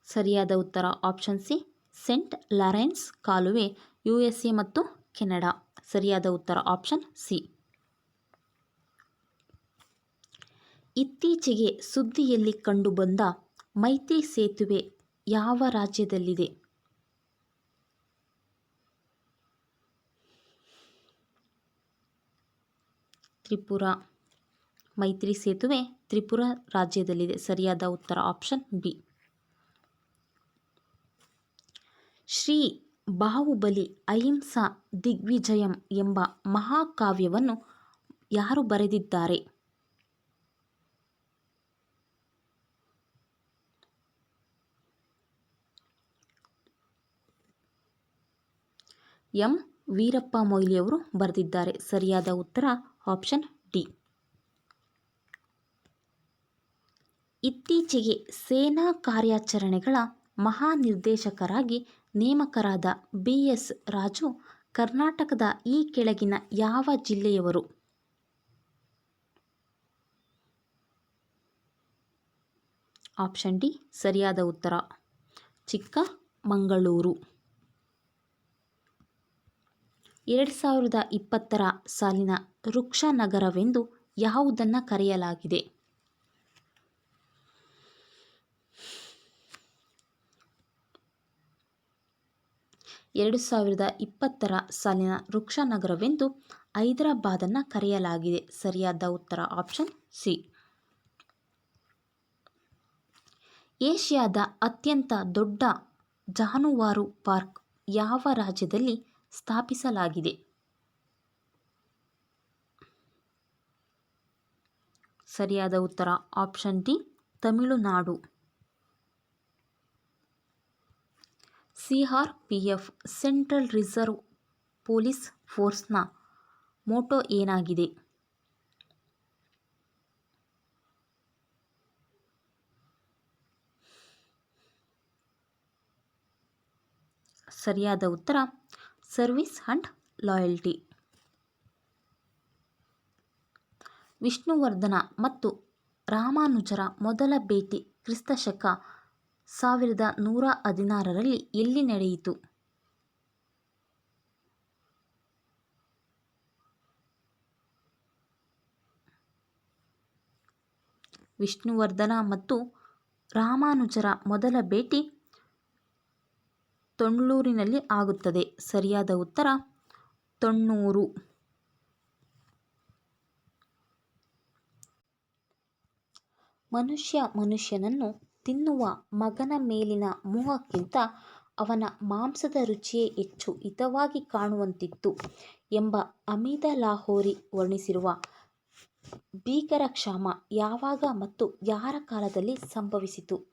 ಸರಿಯಾದ ಉತ್ತರ ಆಪ್ಷನ್ ಸಿ. ಸೇಂಟ್ ಲಾರೆನ್ಸ್ ಕಾಲುವೆ, USA ಮತ್ತು ಕೆನಡಾ. ಸರಿಯಾದ ಉತ್ತರ ಆಪ್ಷನ್ ಸಿ. ಇತ್ತೀಚೆಗೆ ಸುದ್ದಿಯಲ್ಲಿ ಕಂಡುಬಂದ ಮೈತ್ರಿ ಸೇತುವೆ ಯಾವ ರಾಜ್ಯದಲ್ಲಿದೆ? ತ್ರಿಪುರ. ಮೈತ್ರಿ ಸೇತುವೆ ತ್ರಿಪುರ ರಾಜ್ಯದಲ್ಲಿದೆ. ಸರಿಯಾದ ಉತ್ತರ ಆಪ್ಷನ್ ಬಿ. ಶ್ರೀ ಬಾಹುಬಲಿ ಅಹಿಂಸಾ ದಿಗ್ವಿಜಯಂ ಎಂಬ ಮಹಾಕಾವ್ಯವನ್ನು ಯಾರು ಬರೆದಿದ್ದಾರೆ? ಎಂ. ವೀರಪ್ಪ ಮೊಯ್ಲಿಯವರು ಬರೆದಿದ್ದಾರೆ. ಸರಿಯಾದ ಉತ್ತರ ಆಪ್ಷನ್ ಡಿ. ಇತ್ತೀಚೆಗೆ ಸೇನಾ ಕಾರ್ಯಾಚರಣೆಗಳ ಮಹಾನಿರ್ದೇಶಕರಾಗಿ ನೇಮಕರಾದ BS ರಾಜು ಕರ್ನಾಟಕದ ಈ ಕೆಳಗಿನ ಯಾವ ಜಿಲ್ಲೆಯವರು? Option D. ಸರಿಯಾದ ಉತ್ತರ ಚಿಕ್ಕಮಗಳೂರು. 2020 ಸಾಲಿನ ವೃಕ್ಷ ನಗರವೆಂದು ಯಾವುದನ್ನು ಕರೆಯಲಾಗಿದೆ? 2020 ಸಾಲಿನ ವೃಕ್ಷ ನಗರವೆಂದು ಹೈದರಾಬಾದನ್ನು ಕರೆಯಲಾಗಿದೆ. ಸರಿಯಾದ ಉತ್ತರ ಆಪ್ಷನ್ ಸಿ. ಏಷ್ಯಾದ ಅತ್ಯಂತ ದೊಡ್ಡ ಜಾನುವಾರು ಪಾರ್ಕ್ ಯಾವ ರಾಜ್ಯದಲ್ಲಿ ಸ್ಥಾಪಿಸಲಾಗಿದೆ? ಸರಿಯಾದ ಉತ್ತರ option D. Tamil Nadu. CRPF central reserve police ಫೋರ್ಸ್ನ ಮೋಟೋ ಏನಾಗಿದೆ? ಸರಿಯಾದ ಉತ್ತರ ಸರ್ವಿಸ್ ಅಂಡ್ ಲಾಯಲ್ಟಿ. ವಿಷ್ಣುವರ್ಧನ ಮತ್ತು ರಾಮಾನುಜರ ಮೊದಲ ಭೇಟಿ ಕ್ರಿಸ್ತಶಕ 1116ರಲ್ಲಿ ಎಲ್ಲಿ ನಡೆಯಿತು? ವಿಷ್ಣುವರ್ಧನ ಮತ್ತು ರಾಮಾನುಜರ ಮೊದಲ ಭೇಟಿ ತೊಣ್ಣೂರಿನಲ್ಲಿ ಆಗುತ್ತದೆ. ಸರಿಯಾದ ಉತ್ತರ ತೊಣ್ಣೂರು. ಮನುಷ್ಯನನ್ನು ತಿನ್ನುವ ಮಗನ ಮೇಲಿನ ಮೋಹಕ್ಕಿಂತ ಅವನ ಮಾಂಸದ ರುಚಿಯೇ ಹೆಚ್ಚು ಹಿತವಾಗಿ ಕಾಣುವಂತಿತ್ತು ಎಂಬ ಹಮೀದ ಲಾಹೋರಿ ವರ್ಣಿಸಿರುವ ಭೀಕರ ಕ್ಷಾಮ ಯಾವಾಗ ಮತ್ತು ಯಾರ ಕಾಲದಲ್ಲಿ ಸಂಭವಿಸಿತು?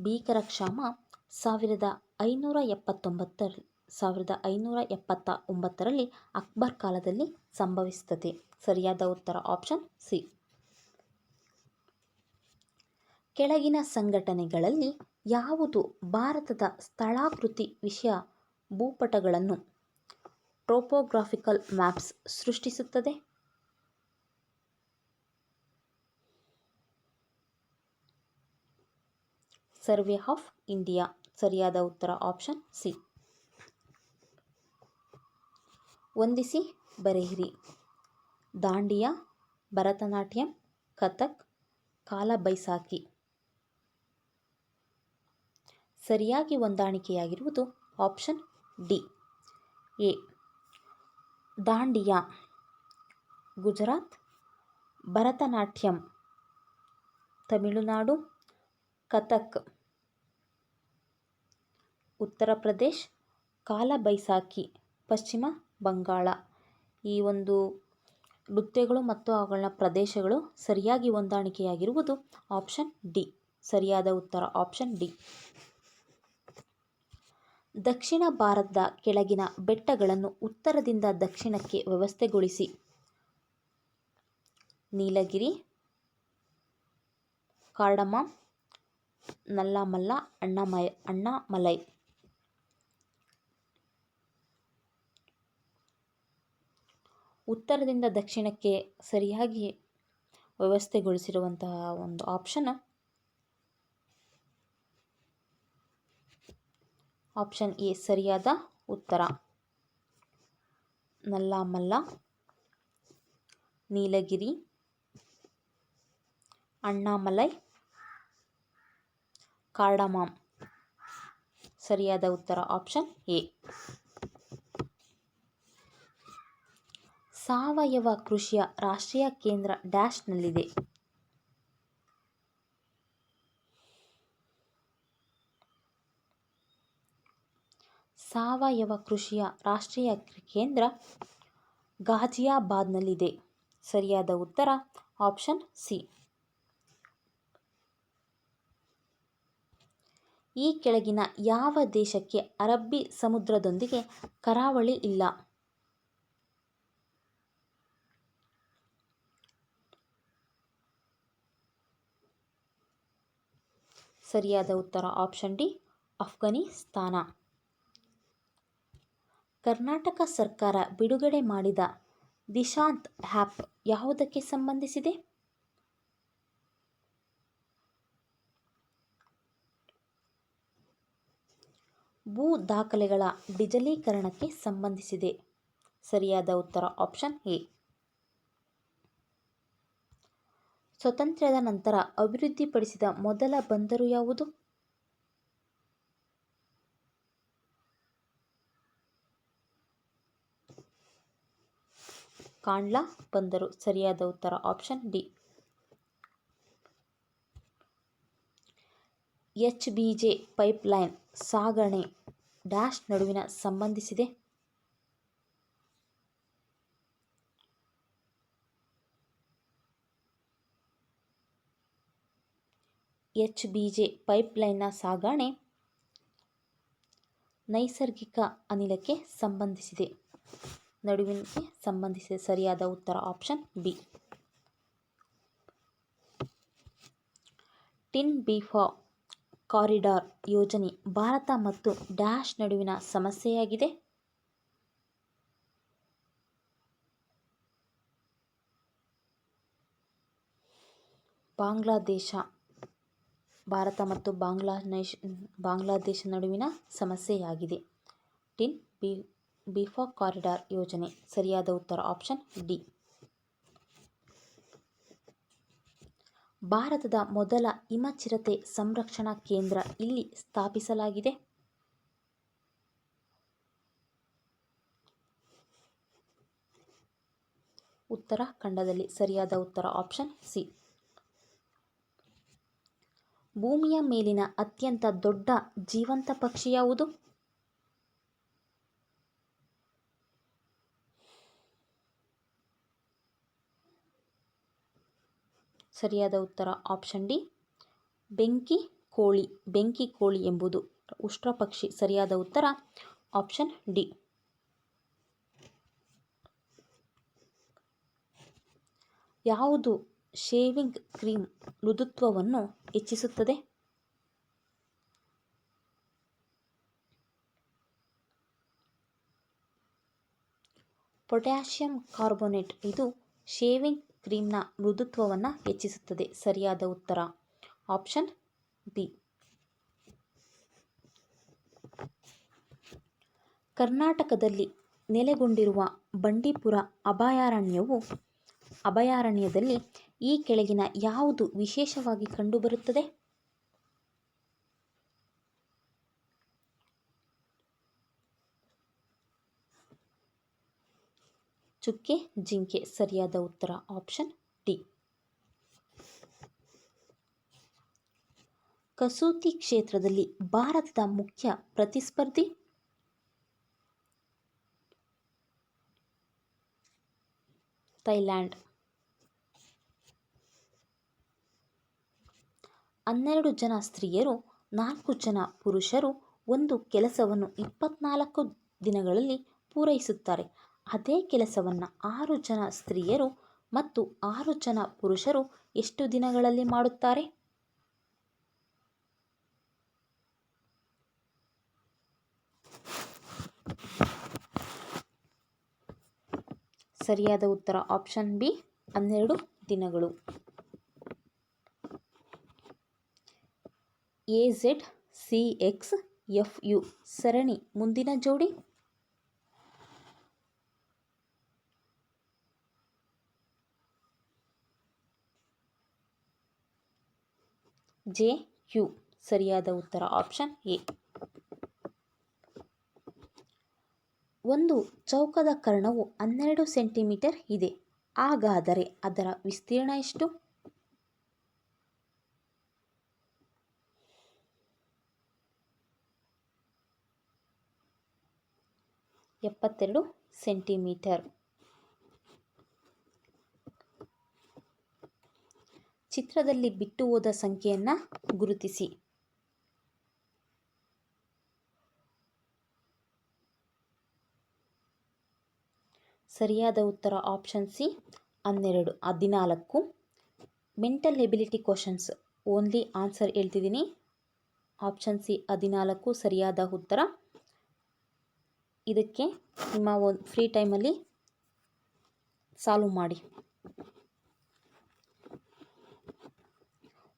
ಭೀಕರ ಕ್ಷಾಮ 1579ರಲ್ಲಿ ಅಕ್ಬರ್ ಕಾಲದಲ್ಲಿ ಸಂಭವಿಸುತ್ತದೆ. ಸರಿಯಾದ ಉತ್ತರ ಆಪ್ಷನ್ ಸಿ. ಕೆಳಗಿನ ಸಂಘಟನೆಗಳಲ್ಲಿ ಯಾವುದು ಭಾರತದ ಸ್ಥಳಾಕೃತಿ ವಿಷಯ ಭೂಪಟಗಳನ್ನು ಟೋಪೋಗ್ರಾಫಿಕಲ್ ಮ್ಯಾಪ್ಸ್ ಸೃಷ್ಟಿಸುತ್ತದೆ? Survey of India. ಸರಿಯಾದ ಉತ್ತರ ಆಪ್ಷನ್ ಸಿ. ವಂದಿಸಿ ಬರೆಯಿರಿ. ದಾಂಡಿಯಾ, ಭರತನಾಟ್ಯಂ, ಕಥಕ್, ಕಾಲಬೈಸಾಖಿ. ಸರಿಯಾಗಿ ಹೊಂದಾಣಿಕೆಯಾಗಿರುವುದು option D. A Dandiya Gujarat, Bharatanatyam Tamil Nadu, Kathak Uttar Pradesh, ಕಾಲಬೈಸಾಖಿ ಪಶ್ಚಿಮ ಬಂಗಾಳ. ಈ ಒಂದು ನೃತ್ಯಗಳು ಮತ್ತು ಅವುಗಳ ಪ್ರದೇಶಗಳು ಸರಿಯಾಗಿ ಹೊಂದಾಣಿಕೆಯಾಗಿರುವುದು ಆಪ್ಷನ್ ಡಿ. ಸರಿಯಾದ ಉತ್ತರ ಆಪ್ಷನ್ ಡಿ. ದಕ್ಷಿಣ ಭಾರತದ ಕೆಳಗಿನ ಬೆಟ್ಟಗಳನ್ನು ಉತ್ತರದಿಂದ ದಕ್ಷಿಣಕ್ಕೆ ವ್ಯವಸ್ಥೆಗೊಳಿಸಿ. ನೀಲಗಿರಿ, ಕಾರ್ಡಮಮ್, ನಲ್ಲಮಲ್ಲ, ಅಣ್ಣಾಮಲೈ. ಉತ್ತರದಿಂದ ದಕ್ಷಿಣಕ್ಕೆ ಸರಿಯಾಗಿ ವ್ಯವಸ್ಥೆಗೊಳಿಸಿರುವಂತಹ ಒಂದು ಆಪ್ಷನ್ ಎ ಸರಿಯಾದ ಉತ್ತರ. ನಲ್ಲಮಲ್ಲ, ನೀಲಗಿರಿ, ಅಣ್ಣಾಮಲೈ, ಕಾರ್ಡಮಮ್. ಸರಿಯಾದ ಉತ್ತರ ಆಪ್ಷನ್ ಎ. ಸಾವಯವ ಕೃಷಿಯ ರಾಷ್ಟ್ರೀಯ ಕೇಂದ್ರ ಡ್ಯಾಶ್ನಲ್ಲಿದೆ. ಸಾವಯವ ಕೃಷಿಯ ರಾಷ್ಟ್ರೀಯ ಕೇಂದ್ರ ಗಾಜಿಯಾಬಾದ್ನಲ್ಲಿದೆ. ಸರಿಯಾದ ಉತ್ತರ ಆಪ್ಷನ್ ಸಿ. ಈ ಕೆಳಗಿನ ಯಾವ ದೇಶಕ್ಕೆ ಅರಬ್ಬಿ ಸಮುದ್ರದೊಂದಿಗೆ ಕರಾವಳಿ ಇಲ್ಲ? ಸರಿಯಾದ ಉತ್ತರ ಆಪ್ಷನ್ ಡಿ. ಅಫ್ಘಾನಿಸ್ತಾನ. ಕರ್ನಾಟಕ ಸರ್ಕಾರ ಬಿಡುಗಡೆ ಮಾಡಿದ ದಿಶಾಂತ್ ಆ್ಯಪ್ ಯಾವುದಕ್ಕೆ ಸಂಬಂಧಿಸಿದೆ? ಭೂ ದಾಖಲೆಗಳ ಡಿಜಿಟಲೀಕರಣಕ್ಕೆ ಸಂಬಂಧಿಸಿದೆ. ಸರಿಯಾದ ಉತ್ತರ ಆಪ್ಷನ್ ಎ. ಸ್ವಾತಂತ್ರ್ಯದ ನಂತರ ಅಭಿವೃದ್ಧಿಪಡಿಸಿದ ಮೊದಲ ಬಂದರು ಯಾವುದು? ಕಾಂಡ್ಲಾ ಬಂದರು. ಸರಿಯಾದ ಉತ್ತರ ಆಪ್ಷನ್ ಡಿ. ಎಚ್.ಬಿ.ಜೆ ಪೈಪ್ಲೈನ್ ಸಾಗಣೆ ಡ್ಯಾಶ್ ನಡುವಿನ ಸಂಬಂಧಿಸಿದೆ? ಎಚ್.ಬಿ.ಜೆ ಪೈಪ್ಲೈನ್ನ ಸಾಗಣೆ ನೈಸರ್ಗಿಕ ಅನಿಲಕ್ಕೆ ಸಂಬಂಧಿಸಿದೆ. ನಡುವಿನಕ್ಕೆ ಸಂಬಂಧಿಸಿದೆ. ಸರಿಯಾದ ಉತ್ತರ ಆಪ್ಷನ್ ಬಿ. ಟಿನ್-ಬಿ-ಫಾ ಕಾರಿಡಾರ್ ಯೋಜನೆ ಭಾರತ ಮತ್ತು ಡ್ಯಾಶ್ ನಡುವಿನ ಸಮಸ್ಯೆಯಾಗಿದೆ? ಬಾಂಗ್ಲಾದೇಶ. ಭಾರತ ಮತ್ತು ಬಾಂಗ್ಲಾದೇಶ ನಡುವಿನ ಸಮಸ್ಯೆಯಾಗಿದೆ ಟಿನ್-ಬಿ-ಫಾ ಕಾರಿಡಾರ್ ಯೋಜನೆ. ಸರಿಯಾದ ಉತ್ತರ ಆಪ್ಷನ್ ಡಿ. ಭಾರತದ ಮೊದಲ ಹಿಮಚಿರತೆ ಸಂರಕ್ಷಣಾ ಕೇಂದ್ರ ಇಲ್ಲಿ ಸ್ಥಾಪಿಸಲಾಗಿದೆ? ಉತ್ತರಾಖಂಡದಲ್ಲಿ. ಸರಿಯಾದ ಉತ್ತರ ಆಪ್ಷನ್ ಸಿ. ಭೂಮಿಯ ಮೇಲಿನ ಅತ್ಯಂತ ದೊಡ್ಡ ಜೀವಂತ ಪಕ್ಷಿ ಯಾವುದು? ಸರಿಯಾದ ಉತ್ತರ ಆಪ್ಷನ್ ಡಿ. ಬೆಂಕಿ ಕೋಳಿ. ಬೆಂಕಿ ಕೋಳಿ ಎಂಬುದು ಉಷ್ಟ್ರಪಕ್ಷಿ. ಸರಿಯಾದ ಉತ್ತರ ಆಪ್ಷನ್ ಡಿ. ಯಾವುದು ಶೇವಿಂಗ್ ಕ್ರೀಮ್ ಮೃದುತ್ವವನ್ನು ಹೆಚ್ಚಿಸುತ್ತದೆ? Potassium carbonate. ಇದು ಶೇವಿಂಗ್ ಕ್ರೀಮ್ನ ಮೃದುತ್ವವನ್ನು ಹೆಚ್ಚಿಸುತ್ತದೆ. ಸರಿಯಾದ ಉತ್ತರ ಆಪ್ಷನ್ ಬಿ. ಕರ್ನಾಟಕದಲ್ಲಿ ನೆಲೆಗೊಂಡಿರುವ ಬಂಡೀಪುರ ಅಭಯಾರಣ್ಯದಲ್ಲಿ ಈ ಕೆಳಗಿನ ಯಾವುದು ವಿಶೇಷವಾಗಿ ಕಂಡುಬರುತ್ತದೆ? ಚುಕ್ಕೆ, ಜಿಂಕೆ. ಸರಿಯಾದ ಉತ್ತರ ಆಪ್ಷನ್ ಡಿ. ಕಸೂತಿ ಕ್ಷೇತ್ರದಲ್ಲಿ ಭಾರತದ ಮುಖ್ಯ ಪ್ರತಿಸ್ಪರ್ಧಿ? ಥೈಲ್ಯಾಂಡ್. 12 ಜನ ಸ್ತ್ರೀಯರು, 4 ಜನ ಪುರುಷರು ಒಂದು ಕೆಲಸವನ್ನು 24 ದಿನಗಳಲ್ಲಿ ಪೂರೈಸುತ್ತಾರೆ. ಅದೇ ಕೆಲಸವನ್ನು 6 ಜನ ಸ್ತ್ರೀಯರು ಮತ್ತು 6 ಜನ ಪುರುಷರು ಎಷ್ಟು ದಿನಗಳಲ್ಲಿ ಮಾಡುತ್ತಾರೆ? ಸರಿಯಾದ ಉತ್ತರ ಆಪ್ಷನ್ ಬಿ, 12 ದಿನಗಳು. AZCXFU ಸರಣಿ ಮುಂದಿನ ಜೋಡಿ? JQ. ಸರಿಯಾದ ಉತ್ತರ ಆಪ್ಷನ್ ಎ. ಒಂದು ಚೌಕದ ಕರ್ಣವು 12 ಸೆಂಟಿಮೀಟರ್ ಇದೆ. ಹಾಗಾದರೆ ಅದರ ವಿಸ್ತೀರ್ಣ ಎಷ್ಟು? 72 ಸೆಂಟಿಮೀಟರ್. ಚಿತ್ರದಲ್ಲಿ ಬಿಟ್ಟು ಹೋದ ಸಂಖ್ಯೆಯನ್ನು ಗುರುತಿಸಿ. ಸರಿಯಾದ ಉತ್ತರ option C, 12. 14. Mental ability questions only answer ಹೇಳ್ತಿದ್ದೀನಿ. ಆಪ್ಷನ್ ಸಿ 14 ಸರಿಯಾದ ಉತ್ತರ. ಇದಕ್ಕೆ ನಿಮ್ಮ ಒಂದು ಫ್ರೀ ಟೈಮಲ್ಲಿ ಸಾಲ್ವ್ ಮಾಡಿ.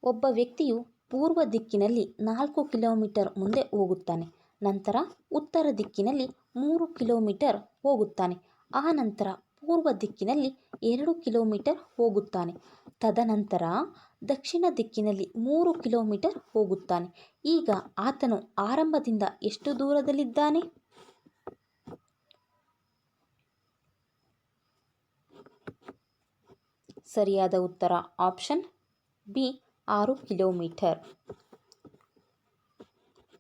ಒಬ್ಬ ವ್ಯಕ್ತಿಯು ಪೂರ್ವ ದಿಕ್ಕಿನಲ್ಲಿ 4 ಕಿಲೋಮೀಟರ್ ಮುಂದೆ ಹೋಗುತ್ತಾನೆ. ನಂತರ ಉತ್ತರ ದಿಕ್ಕಿನಲ್ಲಿ 3 ಕಿಲೋಮೀಟರ್ ಹೋಗುತ್ತಾನೆ. ಆ ನಂತರ ಪೂರ್ವ ದಿಕ್ಕಿನಲ್ಲಿ 2 ಕಿಲೋಮೀಟರ್ ಹೋಗುತ್ತಾನೆ. ತದನಂತರ ದಕ್ಷಿಣ ದಿಕ್ಕಿನಲ್ಲಿ 3 ಕಿಲೋಮೀಟರ್ ಹೋಗುತ್ತಾನೆ. ಈಗ ಆತನು ಆರಂಭದಿಂದ ಎಷ್ಟು ದೂರದಲ್ಲಿದ್ದಾನೆ? ಸರಿಯಾದ ಉತ್ತರ ಆಪ್ಷನ್ ಬಿ, 6 ಕಿಲೋಮೀಟರ್.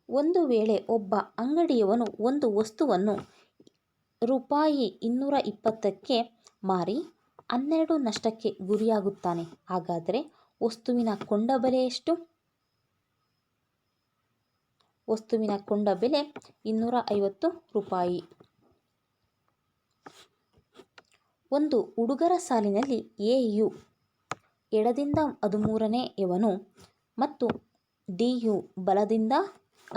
ಒಂದು ವೇಳೆ ಒಬ್ಬ ಅಂಗಡಿಯವನು ಒಂದು ವಸ್ತುವನ್ನು ರೂಪಾಯಿ 220ಕ್ಕೆ ಮಾರಿ 12 ನಷ್ಟಕ್ಕೆ ಗುರಿಯಾಗುತ್ತಾನೆ. ಹಾಗಾದರೆ ವಸ್ತುವಿನ ಕೊಂಡ ಬೆಲೆ ಎಷ್ಟು? ವಸ್ತುವಿನ ಕೊಂಡ ಬೆಲೆ 250 ರೂಪಾಯಿ. ಒಂದು ಹುಡುಗರ ಸಾಲಿನಲ್ಲಿ ಎಯು ಎಡದಿಂದ 13ನೇಯವನು ಮತ್ತು ಡಿಯು ಬಲದಿಂದ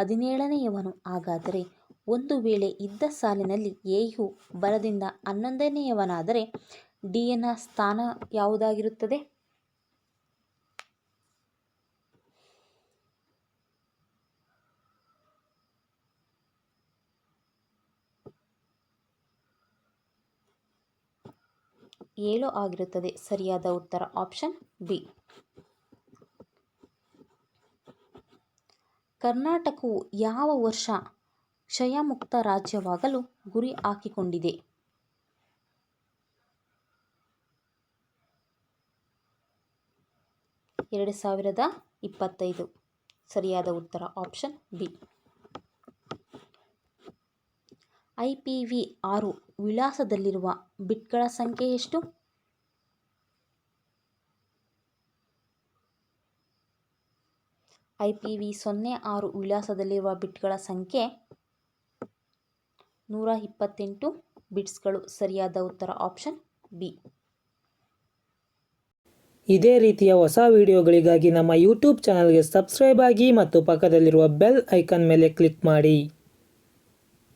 17ನೇಯವನು. ಹಾಗಾದರೆ ಒಂದು ವೇಳೆ ಇದ್ದ ಸಾಲಿನಲ್ಲಿ ಎಯು ಬಲದಿಂದ 11ನೇಯವನಾದರೆ ಡಿಯನ ಸ್ಥಾನ ಯಾವುದಾಗಿರುತ್ತದೆ? ಏಳು ಆಗಿರುತ್ತದೆ. ಸರಿಯಾದ ಉತ್ತರ ಆಪ್ಷನ್ ಬಿ. ಕರ್ನಾಟಕವು ಯಾವ ವರ್ಷ ಕ್ಷಯಮುಕ್ತ ರಾಜ್ಯವಾಗಲು ಗುರಿ ಹಾಕಿಕೊಂಡಿದೆ? 2025. ಸರಿಯಾದ ಉತ್ತರ ಆಪ್ಷನ್ ಬಿ. IPv6 ವಿಳಾಸದಲ್ಲಿರುವ ಬಿಟ್ಗಳ ಸಂಖ್ಯೆ ಎಷ್ಟು? IPv06 ವಿಳಾಸದಲ್ಲಿರುವ ಬಿಟ್ಗಳ ಸಂಖ್ಯೆ 128 ಬಿಟ್ಸ್ಗಳು. ಸರಿಯಾದ ಉತ್ತರ ಆಪ್ಷನ್ ಬಿ. ಇದೇ ರೀತಿಯ ಹೊಸ ವಿಡಿಯೋಗಳಿಗಾಗಿ ನಮ್ಮ ಯೂಟ್ಯೂಬ್ ಚಾನಲ್ಗೆ ಸಬ್ಸ್ಕ್ರೈಬ್ ಆಗಿ ಮತ್ತು ಪಕ್ಕದಲ್ಲಿರುವ ಬೆಲ್ ಐಕಾನ್ ಮೇಲೆ ಕ್ಲಿಕ್ ಮಾಡಿ.